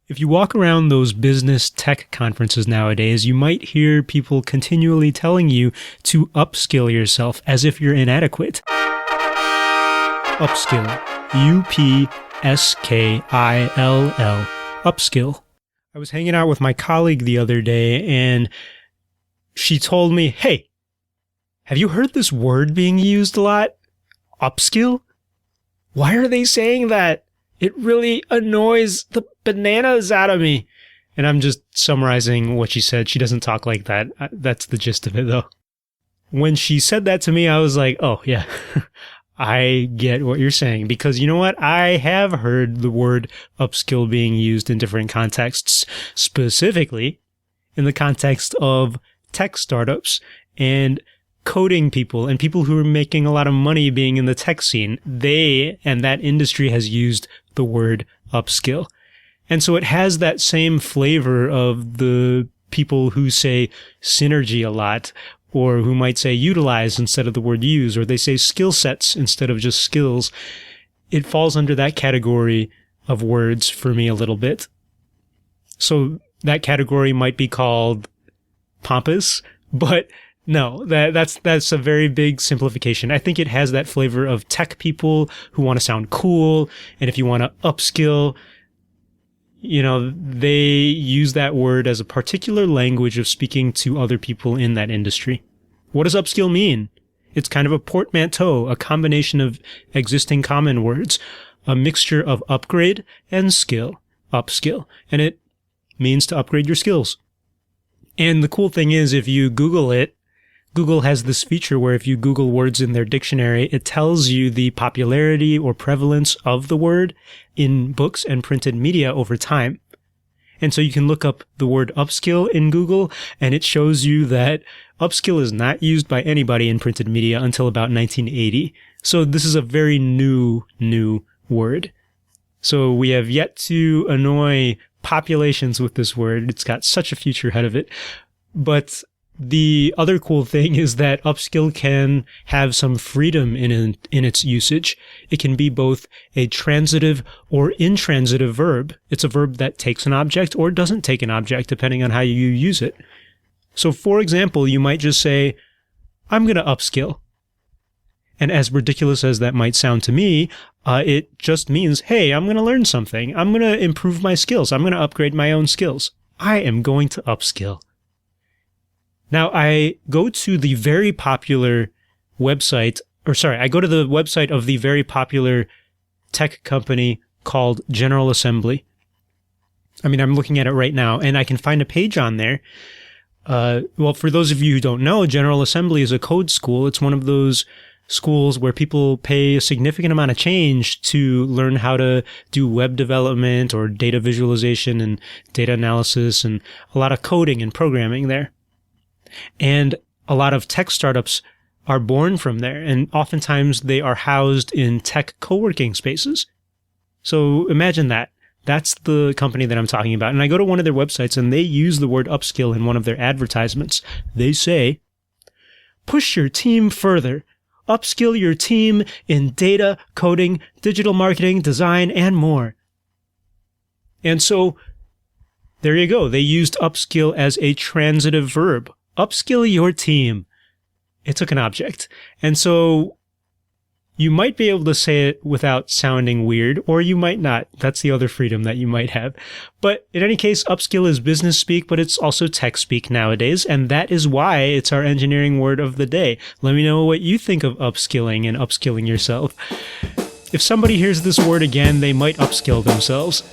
If you walk around those business tech conferences nowadays, you might hear people continually telling you to upskill yourself as if you're inadequate. Upskill. U-P-S-K-I-L-L. Upskill. I was hanging out with my colleague the other day, and she told me, hey, have you heard this word being used a lot? Upskill? Why are they saying that? It really annoys the bananas out of me. And I'm just summarizing what she said. She doesn't talk like that. That's the gist of it, though. When she said that to me, I was like, oh, yeah, I get what you're saying. Because you know what? I have heard the word upskill being used in different contexts, specifically in the context of tech startups and coding people and people who are making a lot of money being in the tech scene. They and that industry has used the word upskill. And so it has that same flavor of the people who say synergy a lot, or who might say utilize instead of the word use, or they say skill sets instead of just skills. It falls under that category of words for me a little bit. So that category might be called pompous, but no, that's a very big simplification. I think it has that flavor of tech people who want to sound cool, and if you want to upskill, you know, they use that word as a particular language of speaking to other people in that industry. What does upskill mean? It's kind of a portmanteau, a combination of existing common words, a mixture of upgrade and skill, upskill, and it means to upgrade your skills. And the cool thing is, if you Google it, Google has this feature where if you Google words in their dictionary, it tells you the popularity or prevalence of the word in books and printed media over time. And so you can look up the word upskill in Google, and it shows you that upskill is not used by anybody in printed media until about 1980. So this is a very new word. So we have yet to annoy populations with this word. It's got such a future ahead of it. But the other cool thing is that upskill can have some freedom in its usage. It can be both a transitive or intransitive verb. It's a verb that takes an object or doesn't take an object, depending on how you use it. So, for example, you might just say, I'm going to upskill. And as ridiculous as that might sound to me, it just means, hey, I'm going to learn something. I'm going to improve my skills. I'm going to upgrade my own skills. I am going to upskill. Now, I go to the very popular website, I go to the website of the very popular tech company called General Assembly. I mean, I'm looking at it right now, and I can find a page on there. Well, for those of you who don't know, General Assembly is a code school. It's one of those schools where people pay a significant amount of change to learn how to do web development or data visualization and data analysis and a lot of coding and programming there. And a lot of tech startups are born from there, and oftentimes they are housed in tech co-working spaces. So imagine that. That's the company that I'm talking about. And I go to one of their websites, and they use the word upskill in one of their advertisements. They say, push your team further. Upskill your team in data, coding, digital marketing, design, and more. And so there you go. They used upskill as a transitive verb. Upskill your team. It took an object. And so you might be able to say it without sounding weird, or you might not. That's the other freedom that you might have. But in any case, upskill is business speak, but it's also tech speak nowadays, and that is why it's our engineering word of the day. Let me know what you think of upskilling and upskilling yourself. If somebody hears this word again, they might upskill themselves.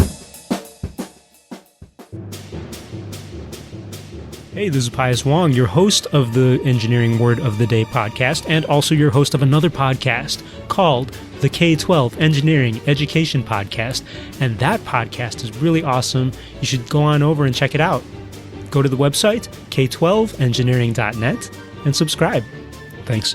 Hey, this is Pius Wong, your host of the Engineering Word of the Day podcast, and also your host of another podcast called the K-12 Engineering Education Podcast. And that podcast is really awesome. You should go on over and check it out. Go to the website, k12engineering.net, and subscribe. Thanks.